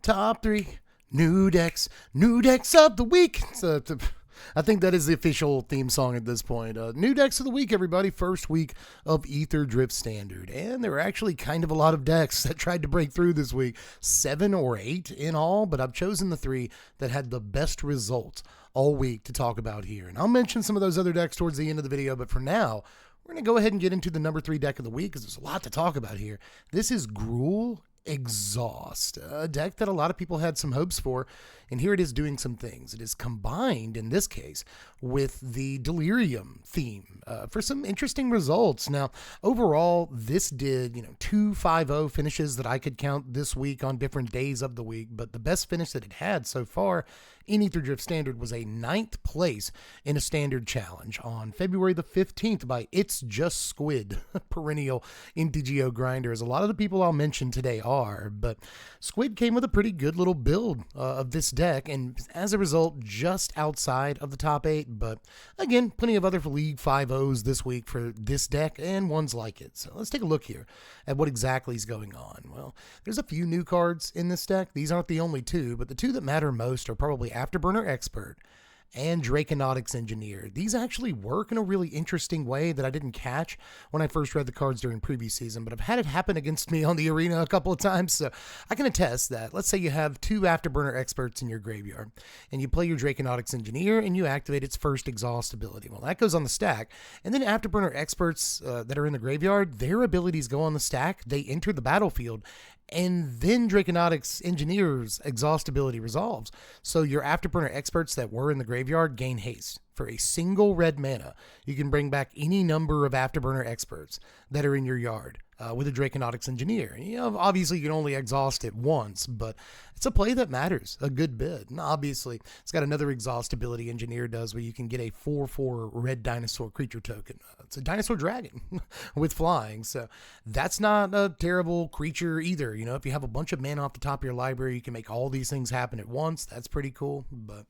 Top 3 new decks of the week. I think that is the official theme song at this point. New decks of the week, everybody. First week of Aetherdrift Standard. And there were actually kind of a lot of decks that tried to break through this week. 7 or 8 in all, but I've chosen the 3 that had the best results all week to talk about here. And I'll mention some of those other decks towards the end of the video, but for now, we're going to go ahead and get into the number 3 deck of the week because there's a lot to talk about here. This is Gruul Exhaust, a deck that a lot of people had some hopes for, and here it is doing some things. It is combined, in this case, with the Delirium theme for some interesting results. Now, overall, this did, 2 5-0 finishes that I could count this week on different days of the week, but the best finish that it had so far in Aetherdrift Standard was a 9th place in a Standard Challenge on February the 15th by It's Just Squid, perennial MTGO grinder, as a lot of the people I'll mention today are, but Squid came with a pretty good little build of this deck, and as a result, just outside of the top 8, but again, plenty of other League 5-0s this week for this deck and ones like it. So let's take a look here at what exactly is going on. Well, there's a few new cards in this deck. These aren't the only 2, but the 2 that matter most are probably Afterburner Expert and Draconautics Engineer. These actually work in a really interesting way that I didn't catch when I first read the cards during previous season, but I've had it happen against me on the arena a couple of times, so I can attest that. Let's say you have 2 Afterburner Experts in your graveyard, and you play your Draconautics Engineer, and you activate its first exhaust ability. Well, that goes on the stack, and then Afterburner Experts that are in the graveyard, their abilities go on the stack, they enter the battlefield, and then Draconautics Engineer's exhaust ability resolves. So your Afterburner Experts that were in the graveyard gain haste. For a single red mana, you can bring back any number of Afterburner Experts that are in your yard with a Draconautics Engineer. Obviously, you can only exhaust it once, but it's a play that matters a good bit. And obviously, it's got another exhaust ability Engineer does where you can get a 4/4 red dinosaur creature token. It's a dinosaur dragon with flying, so that's not a terrible creature either. If you have a bunch of mana off the top of your library, you can make all these things happen at once. That's pretty cool. But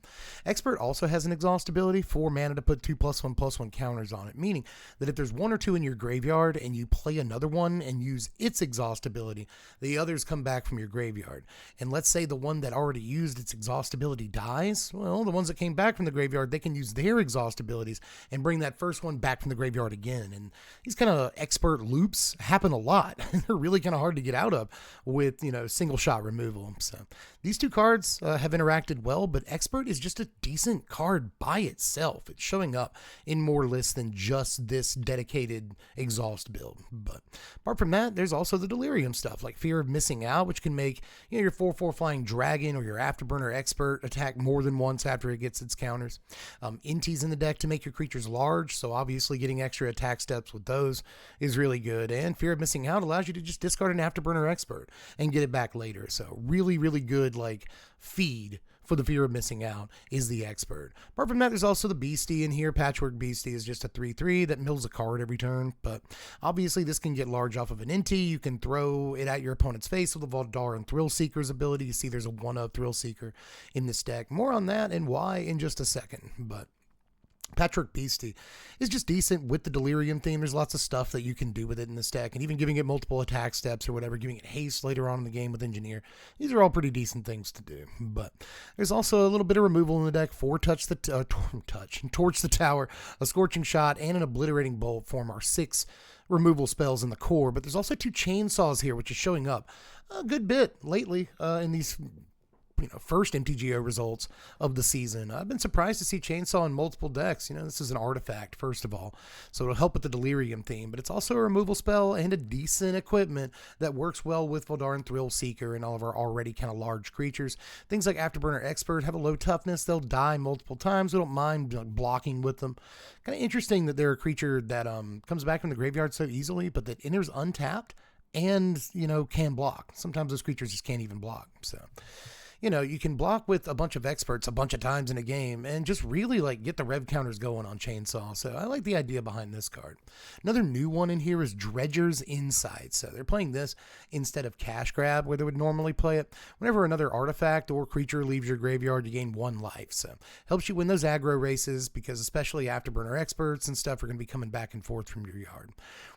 Expert also has an exhaust ability, 4 mana to put 2+1/+1 counters on it, meaning that if there's 1 or 2 in your graveyard and you play another one and use its exhaust ability, the others come back from your graveyard. And let's say the one that already used its exhaust ability dies, well, the ones that came back from the graveyard, they can use their exhaust abilities and bring that first one back from the graveyard again. And these kind of expert loops happen a lot. They're really kind of hard to get out of with, single shot removal. So these 2 cards have interacted well, but Expert is just a decent card by itself. It's showing up in more lists than just this dedicated exhaust build. But apart from that, there's also the Delirium stuff, like Fear of Missing Out, which can make your 4/4 Flying Dragon or your Afterburner Expert attack more than once after it gets its counters. Inti's in the deck to make your creatures large, so obviously getting extra attack steps with those is really good. And Fear of Missing Out allows you to just discard an Afterburner Expert and get it back later. So really, really good feed for the Fear of Missing Out is the Expert. Apart from that, there's also the Beastie in here. Patchwork Beastie is just a 3/3 that mills a card every turn, but obviously this can get large off of an Inti. You can throw it at your opponent's face with a Voldaren Thrillseeker's ability. You see there's a 1-of Thrillseeker in this deck. More on that and why in just a second, but Patchwork Beastie is just decent with the Delirium theme. There's lots of stuff that you can do with it in this deck, and even giving it multiple attack steps or whatever, giving it haste later on in the game with Engineer. These are all pretty decent things to do. But there's also a little bit of removal in the deck. 4 Torch the Tower, a Scorching Shot, and an Obliterating Bolt form our 6 removal spells in the core. But there's also 2 Chainsaws here, which is showing up a good bit lately in these first MTGO results of the season. I've been surprised to see Chainsaw in multiple decks. This is an artifact, first of all, so it'll help with the Delirium theme, but it's also a removal spell and a decent equipment that works well with Voldaren Thrillseeker and all of our already kind of large creatures. Things like Afterburner Expert have a low toughness. They'll die multiple times. We don't mind blocking with them. Kind of interesting that they're a creature that comes back from the graveyard so easily, but that enters untapped and, can block. Sometimes those creatures just can't even block, so you can block with a bunch of experts a bunch of times in a game and just really like get the rev counters going on Chainsaw. So I like the idea behind this card. Another new one in here is Dredger's Insight. So they're playing this instead of Cash Grab where they would normally play it. Whenever another artifact or creature leaves your graveyard, you gain 1 life. So helps you win those aggro races because especially Afterburner experts and stuff are going to be coming back and forth from your yard.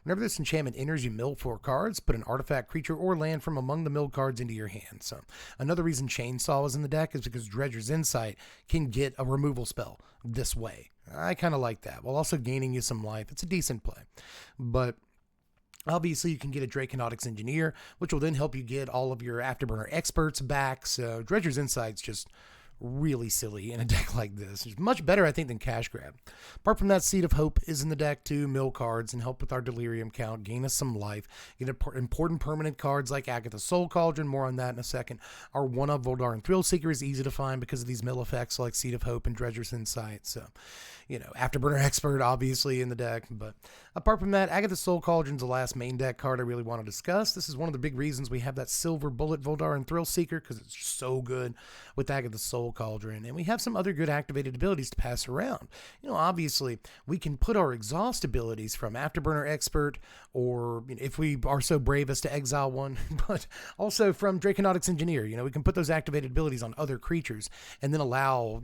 Whenever this enchantment enters, you mill 4 cards, put an artifact, creature, or land from among the milled cards into your hand. So another reason Chainsaw is in the deck is because Dredger's Insight can get a removal spell this way. I kind of like that, while also gaining you some life. It's a decent play. But obviously, you can get a Draconautics Engineer, which will then help you get all of your Afterburner experts back. So Dredger's Insight's just really silly in a deck like this. It's much better, I think, than Cash Grab. Apart from that, Seed of Hope is in the deck too, mill cards and help with our Delirium count, gain us some life, get important permanent cards like Agatha's Soul Cauldron, more on that in a second. Our 1-of Voldaren Thrillseeker is easy to find because of these mill effects like Seed of Hope and Dredger's Insight. So, Afterburner Expert obviously in the deck, but apart from that, Agatha's Soul Cauldron's the last main deck card I really want to discuss. This is one of the big reasons we have that Silver Bullet Voldaren Thrillseeker, because it's so good with Agatha's Soul Cauldron, and we have some other good activated abilities to pass around. Obviously, we can put our exhaust abilities from Afterburner Expert, or if we are so brave as to exile one, but also from Draconautics Engineer. We can put those activated abilities on other creatures, and then allow,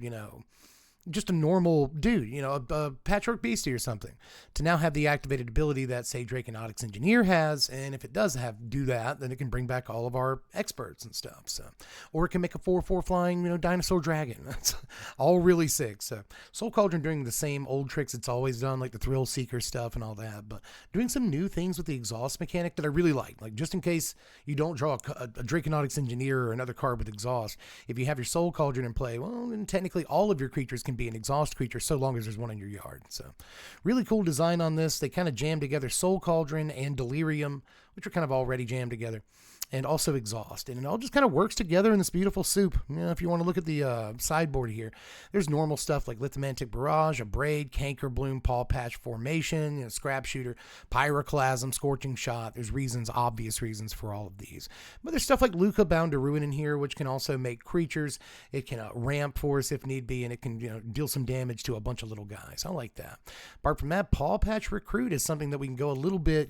just a normal dude, a Patchwork Beastie or something, to now have the activated ability that, say, Draconautics Engineer has, and if it does do that, then it can bring back all of our experts and stuff. So, or it can make a 4/4 flying, dinosaur dragon. That's all really sick. So, Soul Cauldron doing the same old tricks it's always done, like the Thrill Seeker stuff and all that, but doing some new things with the exhaust mechanic that I really like just in case you don't draw a Draconautics Engineer or another card with exhaust. If you have your Soul Cauldron in play, well, then technically all of your creatures can be an exhaust creature so long as there's one in your yard. So really cool design on this. They kind of jam together Soul Cauldron and Delirium, which are kind of already jammed together, and also exhaust, and it all just kind of works together in this beautiful soup. If you want to look at the sideboard here, there's normal stuff like Lithomantic Barrage, a Braid, Canker Bloom, Paw Patch Formation, Scrap Shooter, Pyroclasm, Scorching Shot. There's obvious reasons for all of these, but there's stuff like Luca Bound to Ruin in here, which can also make creatures. It can ramp for us if need be, and it can deal some damage to a bunch of little guys. I like that. Apart from that, Paw Patch Recruit is something that we can go a little bit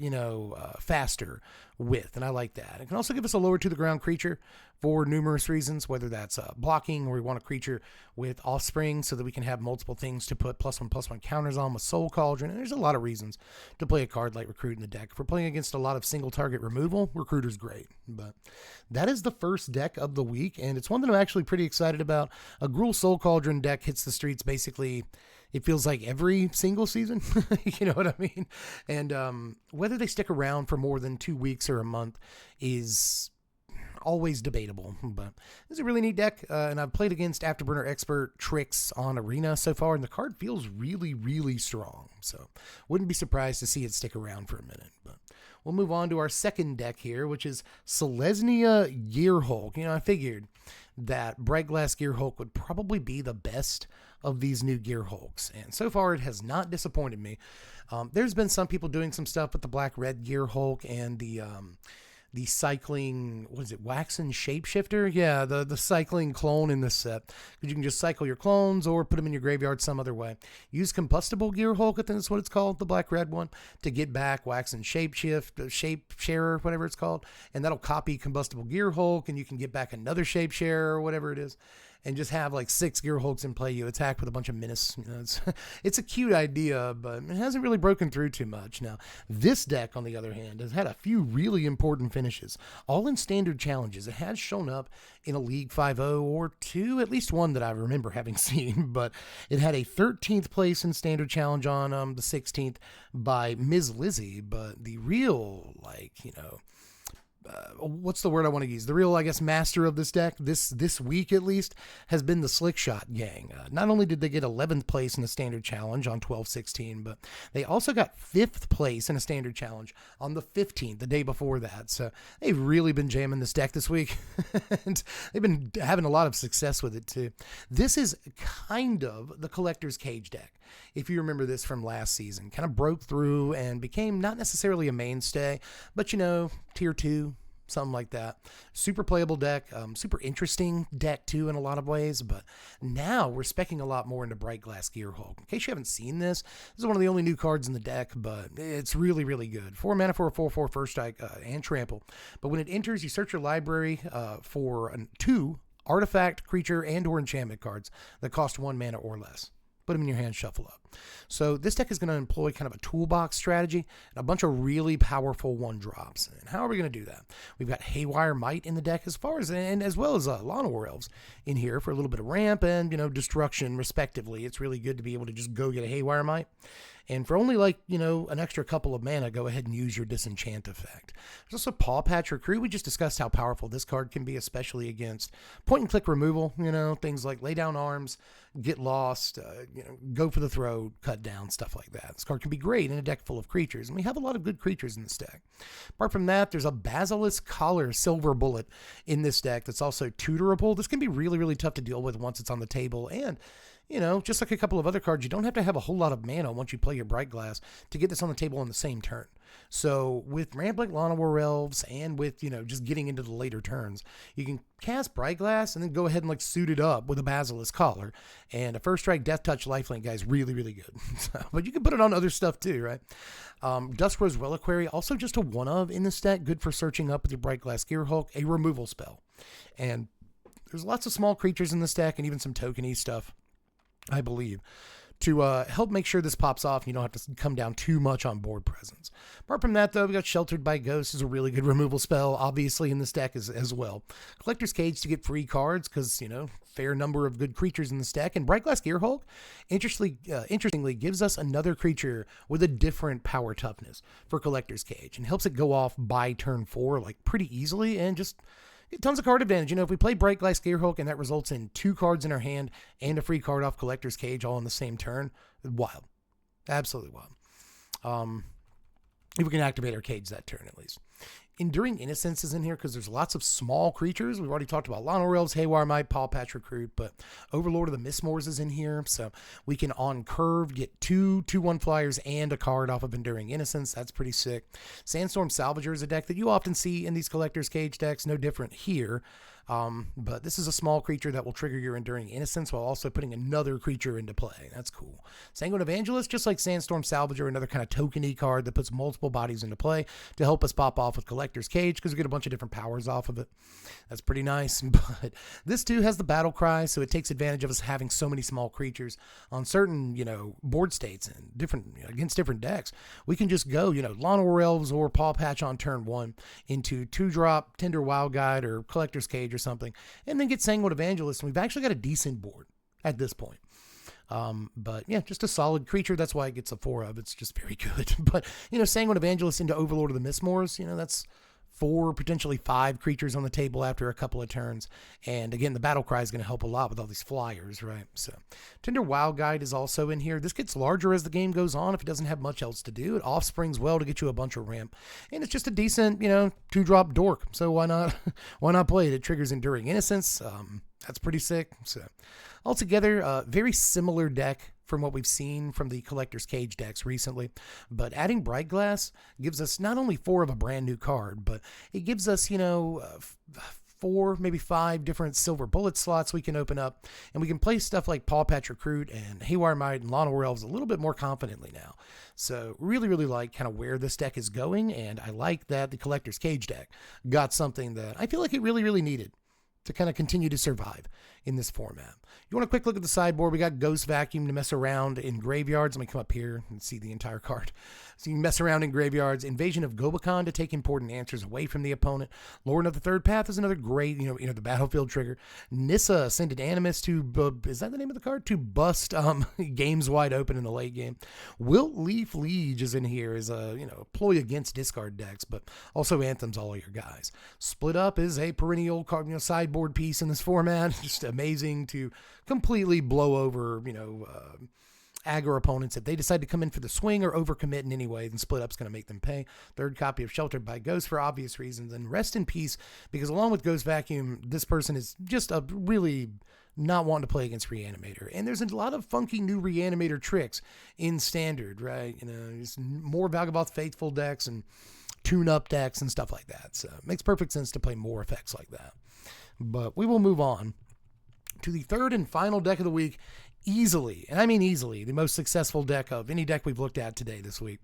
faster with, and I like that. It can also give us a lower to the ground creature for numerous reasons, whether that's blocking, or we want a creature with Offspring so that we can have multiple things to put +1/+1 counters on with Soul Cauldron. And there's a lot of reasons to play a card like Recruit in the deck. If we're playing against a lot of single target removal, Recruiter's great. But that is the first deck of the week, and it's one that I'm actually pretty excited about. A Gruul Soul Cauldron deck hits the streets basically, it feels like every single season. You know what I mean? And whether they stick around for more than 2 weeks or a month is always debatable, but it's a really neat deck, and I've played against Afterburner Expert tricks on Arena so far, and the card feels really, really strong, so wouldn't be surprised to see it stick around for a minute. But we'll move on to our second deck here, which is Celesia Gearhulk. I figured that Bright Glass Gearhulk would probably be the best of these new Gearhulks, and so far it has not disappointed me. There's been some people doing some stuff with the Black-Red Gearhulk and the cycling, what is it, Waxen Shapeshifter? Yeah, the cycling clone in this set. Because you can just cycle your clones or put them in your graveyard some other way. Use Combustible Gearhulk, I think that's what it's called, the black-red one, to get back Waxen Shapeshift, Shape Sharer, whatever it's called. And that'll copy Combustible Gearhulk, and you can get back another Shape Sharer or whatever it is. And just have like 6 Gearhulks in play. You attack with a bunch of menace. It's a cute idea, but it hasn't really broken through too much. Now, this deck, on the other hand, has had a few really important finishes, all in standard challenges. It has shown up in a League 5-0 or 2, at least one that I remember having seen, but it had a 13th place in standard challenge on the 16th by Ms. Lizzie, but the real, what's the word I want to use? The real, master of this deck, this week at least, has been the Slickshot gang. Not only did they get 11th place in the standard challenge on 12/16, but they also got 5th place in a standard challenge on the 15th, the day before that. So they've really been jamming this deck this week, and they've been having a lot of success with it too. This is kind of the Collector's Cage deck. If you remember this from last season, kind of broke through and became not necessarily a mainstay, but tier 2, something like that. Super playable deck, super interesting deck too in a lot of ways, but now we're speccing a lot more into Bright Glass Gearhulk. In case you haven't seen this is one of the only new cards in the deck, but it's really, really good. 4 mana for a 4/4 first strike and trample. But when it enters, you search your library for 2 artifact, creature, and or enchantment cards that cost 1 mana or less. Put them in your hand, shuffle up. So this deck is going to employ kind of a toolbox strategy and a bunch of really powerful 1-drops. And how are we going to do that? We've got Haywire Might in the deck as well as Llanowar Elves in here for a little bit of ramp and, destruction respectively. It's really good to be able to just go get a Haywire Might. And for only an extra couple of mana, go ahead and use your disenchant effect. There's also Paw Patch Recruit. We just discussed how powerful this card can be, especially against point and click removal, things like lay down arms, get lost, go for the throw, cut down, stuff like that. This card can be great in a deck full of creatures, and we have a lot of good creatures in this deck. Apart from that, there's a Basilisk Collar Silver Bullet in this deck that's also tutorable. This can be really, really tough to deal with once it's on the table, and just like a couple of other cards, you don't have to have a whole lot of mana once you play your Bright Glass to get this on the table on the same turn. So with ramp like Llanowar Elves and with, just getting into the later turns, you can cast Bright Glass and then go ahead and suit it up with a Basilisk Collar. And a first strike Death Touch lifelink guy is really, really good. But you can put it on other stuff too, right? Duskrose Reliquary, also just a one of in this deck, good for searching up with your Bright Glass Gearhulk, a removal spell. And there's lots of small creatures in this deck and even some tokeny stuff, I believe, to help make sure this pops off and you don't have to come down too much on board presence. Apart from that, though, we got Sheltered by Ghosts is a really good removal spell, obviously, in this deck as well. Collector's Cage to get free cards because, fair number of good creatures in this deck. And Bright Glass Gearhulk, interestingly, gives us another creature with a different power toughness for Collector's Cage and helps it go off by turn 4, pretty easily and just tons of card advantage. If we play Bright Glass Gearhulk and that results in 2 cards in our hand and a free card off Collector's Cage all in the same turn, wild. Absolutely wild. If we can activate our cage that turn at least. Enduring Innocence is in here because there's lots of small creatures. We've already talked about Llanowar Elves, Haywire Might, Paw Patch Recruit, but Overlord of the Mistmoors is in here. So we can on curve get 2 2/1 flyers and a card off of Enduring Innocence. That's pretty sick. Sandstorm Salvager is a deck that you often see in these Collector's Cage decks. No different here. But this is a small creature that will trigger your Enduring Innocence while also putting another creature into play. That's cool. Sanguine Evangelist, just like Sandstorm Salvager, another kind of tokeny card that puts multiple bodies into play to help us pop off with Collector's Cage because we get a bunch of different powers off of it. That's pretty nice. But this too has the Battle Cry, so it takes advantage of us having so many small creatures on certain, board states and different against different decks. We can just go, Llanowar Elves or Paw Patch on turn 1 into 2-drop Tender Wild Guide or Collector's Cage or something, and then get Sanguine Evangelist, and we've actually got a decent board at this point. But yeah, just a solid creature. That's why it gets a 4 of. It's just very good. But, Sanguine Evangelist into Overlord of the Mistmoors, that's 4, potentially 5 creatures on the table after a couple of turns. And again, the Battle Cry is going to help a lot with all these flyers, right? So Tender Wild Guide is also in here. This gets larger as the game goes on if it doesn't have much else to do. It offsprings well to get you a bunch of ramp. And it's just a decent, 2-drop dork. So why not why not play it? It triggers Enduring Innocence. That's pretty sick. So altogether, very similar deck from what we've seen from the Collector's Cage decks recently. But adding Bright Glass gives us not only 4 of a brand new card, but it gives us, 4, maybe 5 different silver bullet slots we can open up. And we can play stuff like Paw Patch Recruit and Haywire Might and Llanowar Elves a little bit more confidently now. So really, really like kind of where this deck is going. And I like that the Collector's Cage deck got something that I feel like it really, really needed to kind of continue to survive in this format. You want a quick look at the sideboard? We got Ghost Vacuum to mess around in graveyards. Let me come up here and see the entire card. So you can mess around in graveyards. Invasion of Gobakhan to take important answers away from the opponent. Lord of the Third Path is another great, the battlefield trigger. Nissa Ascended Animus to, is that the name of the card? To bust games wide open in the late game. Wilt Leaf Liege is in here as a, ploy against discard decks, but also anthems all your guys. Split Up is a perennial card, sideboard piece in this format. Just amazing to completely blow over, aggro opponents. If they decide to come in for the swing or overcommit in any way, then Split Up's going to make them pay. Third copy of Sheltered by Ghosts for obvious reasons. And Rest in Peace, because along with Ghost Vacuum, this person is just a really not wanting to play against Reanimator. And there's a lot of funky new Reanimator tricks in Standard, right? There's more Valgavoth Faithful decks and tune-up decks and stuff like that. So it makes perfect sense to play more effects like that. But we will move on to the third and final deck of the week. Easily, and I mean easily, the most successful deck of any deck we've looked at today this week.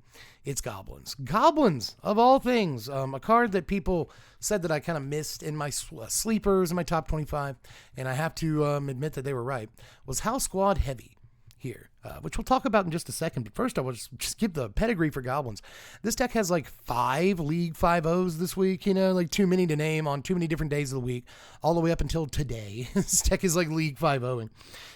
It's Goblins. Goblins, of all things. A card that people said that I kind of missed in my sleepers in my top 25, and I have to admit that they were right, was House Squad Heavy here, which we'll talk about in just a second. But first, I will just give the pedigree for Goblins. This deck has like 5 League 5-0s this week, like too many to name on too many different days of the week, all the way up until today. This deck is like League 5-0ing.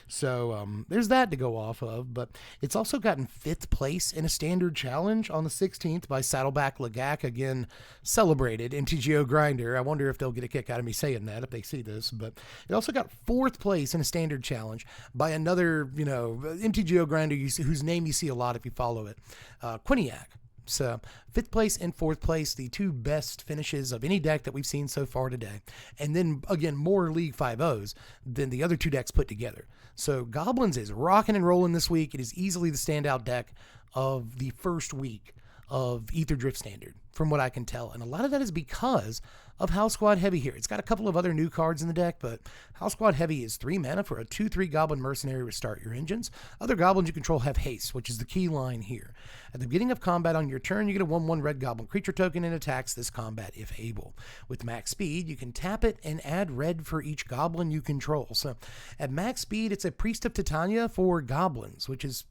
So there's that to go off of, but it's also gotten 5th place in a standard challenge on the 16th by Saddleback Lagak, again, celebrated MTGO Grinder. I wonder if they'll get a kick out of me saying that if they see this, but it also got 4th place in a standard challenge by another, MTGO Grinder whose name you see a lot if you follow it, Quinniac. So 5th place and 4th place, the 2 best finishes of any deck that we've seen so far today. And then, again, more League 5-0s than the other 2 decks put together. So Goblins is rocking and rolling this week. It is easily the standout deck of the first week of Aetherdrift Standard, from what I can tell. And a lot of that is because of House Squad Heavy here. It's got a couple of other new cards in the deck, but House Squad Heavy is 3 mana for a 2/3 Goblin Mercenary. Restart your engines. Other goblins you control have haste, which is the key line here. At the beginning of combat on your turn, you get a 1/1 red goblin creature token and attacks this combat if able. With max speed, you can tap it and add red for each goblin you control. So at max speed, it's a Priest of Titania for goblins, which is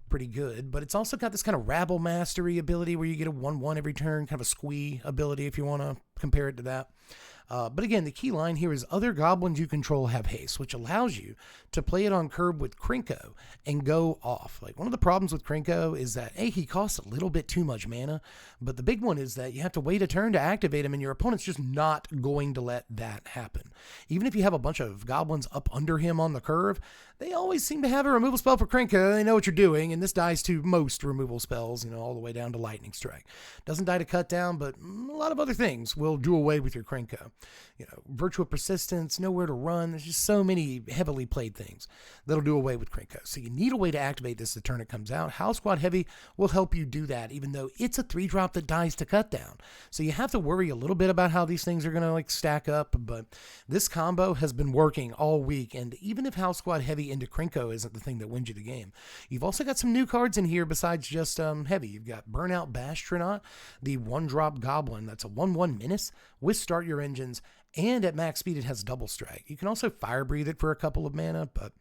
pretty good, but it's also got this kind of rabble mastery ability where you get a 1/1 every turn, kind of a squee ability if you want to compare it to that. But again, the key line here is other goblins you control have haste, which allows you to play it on curb with Krinko and go off. Like, one of the problems with Krinko is that, he costs a little bit too much mana, but the big one is that you have to wait a turn to activate him, and your opponent's just not going to let that happen. Even if you have a bunch of goblins up under him on the curve, they always seem to have a removal spell for Krinko. They know what you're doing, and this dies to most removal spells, all the way down to Lightning Strike. Doesn't die to cut down, but a lot of other things will do away with your Krinko. Virtue of Persistence, Nowhere to Run. There's just so many heavily played things that'll do away with Krinko. So you need a way to activate this the turn it comes out. House Squad Heavy will help you do that, even though it's a 3-drop that dies to cut down. So you have to worry a little bit about how these things are going to stack up, but this combo has been working all week, and even if House Squad Heavy into Krinko isn't the thing that wins you the game, you've also got some new cards in here besides just Heavy. You've got Burnout Bastronaut, the 1-drop goblin. That's a 1/1 menace with Start Your Engines, and at max speed it has Double Strike. You can also Fire Breathe it for a couple of mana, but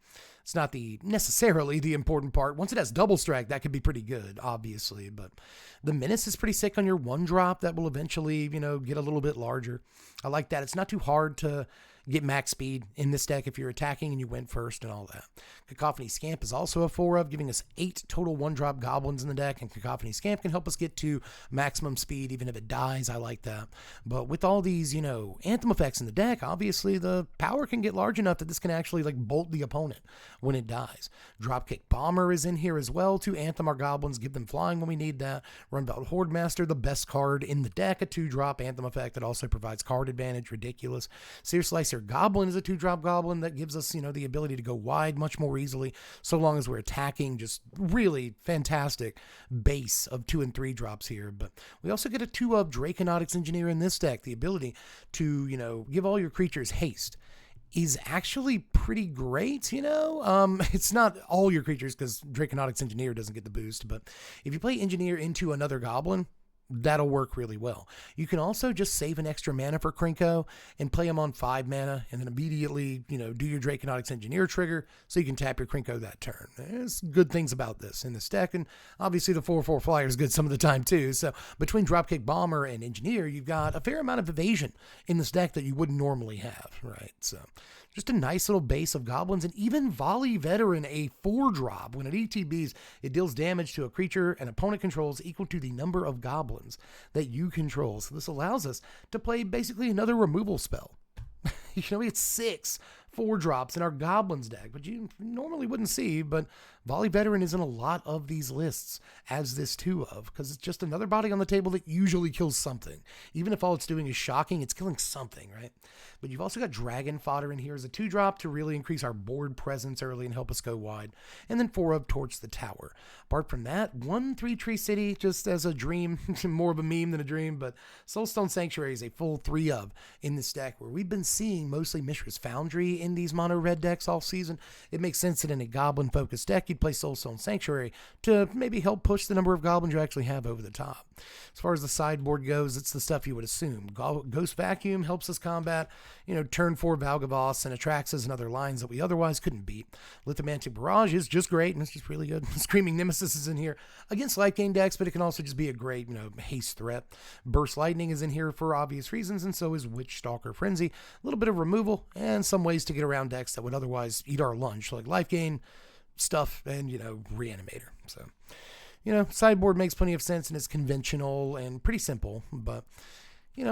it's not necessarily the important part. Once it has Double Strike, that could be pretty good, obviously, but the menace is pretty sick on your 1-drop. That will eventually, get a little bit larger. I like that. It's not too hard to get max speed in this deck if you're attacking and you went first and all that. Cacophony Scamp is also a 4-of, giving us 8 total 1-drop goblins in the deck, and Cacophony Scamp can help us get to maximum speed even if it dies. I like that. But with all these, anthem effects in the deck, obviously the power can get large enough that this can actually bolt the opponent when it dies. Dropkick Bomber is in here as well to anthem our goblins, give them flying when we need that. Runbout Horde Master, the best card in the deck, a 2-drop anthem effect that also provides card advantage. Ridiculous. Seer Slicer Goblin is a 2-drop goblin that gives us, the ability to go wide much more easily, so long as we're attacking. Just really fantastic base of 2 and 3 drops here. But we also get a 2-of Draconautics Engineer in this deck. The ability to, give all your creatures haste is actually pretty great, It's not all your creatures because Draconautics Engineer doesn't get the boost, but if you play Engineer into another goblin, that'll work really well. You can also just save an extra mana for Krinko and play him on 5 mana and then immediately, do your Draconautics Engineer trigger so you can tap your Krinko that turn. There's good things about this in this deck, and obviously the 4/4 flyer is good some of the time too. So between Dropkick Bomber and Engineer, you've got a fair amount of evasion in this deck that you wouldn't normally have, right? So just a nice little base of goblins, and even Volley Veteran, a 4-drop. When it ETBs, it deals damage to a creature an opponent controls equal to the number of goblins that you control. So this allows us to play basically another removal spell. We had 6 4-drops in our Goblins deck, but you normally wouldn't see. But Volley Veteran is in a lot of these lists, as this 2 of, because it's just another body on the table that usually kills something. Even if all it's doing is shocking, it's killing something, right? But you've also got Dragon Fodder in here as a 2-drop to really increase our board presence early and help us go wide. And then 4 of Torch the Tower. Apart from that, 1/3 Tree City, just as a dream, more of a meme than a dream, but Soulstone Sanctuary is a full 3 of in this deck, where we've been seeing mostly Mishra's Foundry in these mono red decks all season. It makes sense that in a goblin focused deck, you'd play Soulstone Sanctuary to maybe help push the number of goblins you actually have over the top. As far as the sideboard goes, it's the stuff you would assume. Ghost Vacuum helps us combat, turn 4 Valgavos and Atraxas and other lines that we otherwise couldn't beat. Lithomantic Barrage is just great, and it's just really good. Screaming Nemesis is in here against life gain decks, but it can also just be a great, haste threat. Burst Lightning is in here for obvious reasons, and so is Witch Stalker Frenzy. A little bit of removal and some ways to get around decks that would otherwise eat our lunch, like life gain, stuff, and, Reanimator. So, sideboard makes plenty of sense and is conventional and pretty simple, but,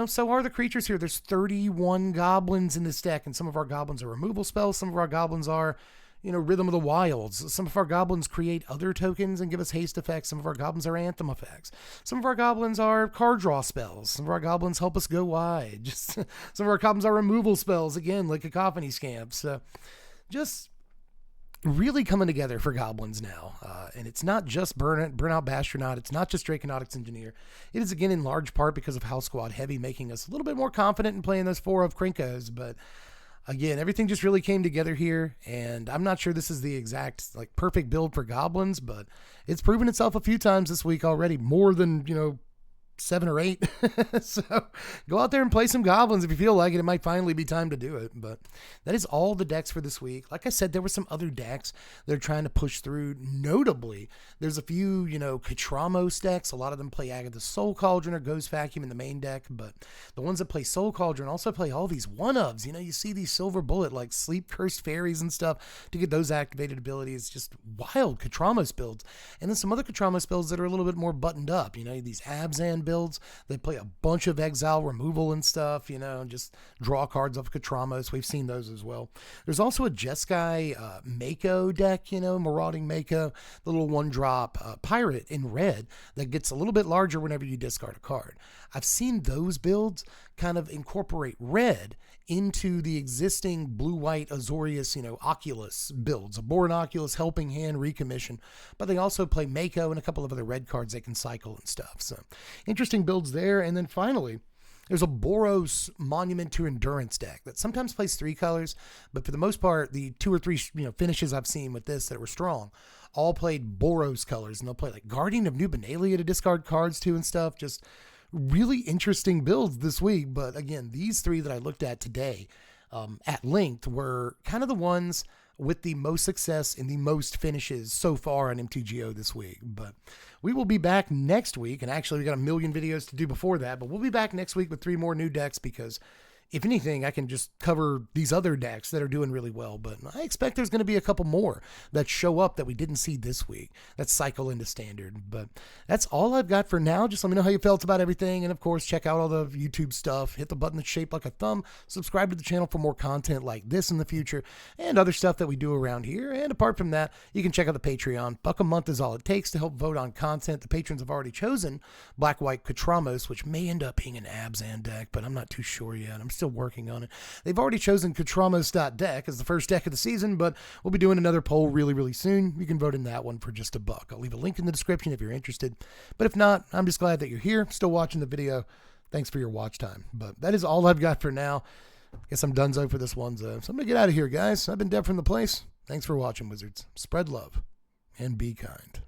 so are the creatures here. There's 31 goblins in this deck, and some of our goblins are removal spells. Some of our goblins are, Rhythm of the Wilds. Some of our goblins create other tokens and give us haste effects. Some of our goblins are anthem effects. Some of our goblins are card draw spells. Some of our goblins help us go wide. Just some of our goblins are removal spells, again, like Cacophony Scamps. Just really coming together for goblins now. And it's not just Burnout Bastronaut. It's not just Draconautics Engineer. It is, again, in large part because of House Squad Heavy making us a little bit more confident in playing those 4 of Krinkos. But again, everything just really came together here. And I'm not sure this is the exact perfect build for goblins, but it's proven itself a few times this week already, more than, 7 or 8. So go out there and play some goblins if you feel like it. It might finally be time to do it. But that is all the decks for this week. Like I said, there were some other decks that are trying to push through. Notably, there's a few, Katramos decks. A lot of them play Agatha's Soul Cauldron or Ghost Vacuum in the main deck. But the ones that play Soul Cauldron also play all these 1-ofs. You see these Silver Bullet, like Sleep Cursed Fairies and stuff to get those activated abilities. Just wild Katramos builds. And then some other Katramos builds that are a little bit more buttoned up. These Abzan builds. They play a bunch of exile removal and stuff, just draw cards off Katramos. We've seen those as well. There's also a Jeskai Mako deck, Marauding Mako, the little 1-drop pirate in red that gets a little bit larger whenever you discard a card. I've seen those builds kind of incorporate red into the existing blue-white Azorius, Oculus builds. A Boron Oculus, Helping Hand, Recommission. But they also play Mako and a couple of other red cards they can cycle and stuff. So interesting builds there. And then finally, there's a Boros Monument to Endurance deck that sometimes plays 3 colors, but for the most part, the 2 or 3 finishes I've seen with this that were strong all played Boros colors, and they'll play like Guardian of New Benalia to discard cards too and stuff. Just really interesting builds this week. But again, these 3 that I looked at today at length were kind of the ones with the most success and the most finishes so far on MTGO this week. But we will be back next week, and actually we got a million videos to do before that, but we'll be back next week with 3 more new decks, because if anything, I can just cover these other decks that are doing really well, but I expect there's going to be a couple more that show up that we didn't see this week that cycle into standard. But that's all I've got for now. Just let me know how you felt about everything, and of course, check out all the YouTube stuff. Hit the button that's shaped like a thumb. Subscribe to the channel for more content like this in the future and other stuff that we do around here. And apart from that, you can check out the Patreon. $1 a month is all it takes to help vote on content. The patrons have already chosen Black White Katramos, which may end up being an Abzan deck, but I'm not too sure yet. I'm still working on it. They've already chosen Katramos.deck as the first deck of the season, but we'll be doing another poll really soon. You can vote in that one for just $1. I'll leave a link in the description if you're interested. But if not, I'm just glad that you're here, still watching the video. Thanks for your watch time. But that is all I've got for now. Guess I'm donezo for this one. So I'm going to get out of here, guys. I've been Deb from the place. Thanks for watching, Wizards. Spread love and be kind.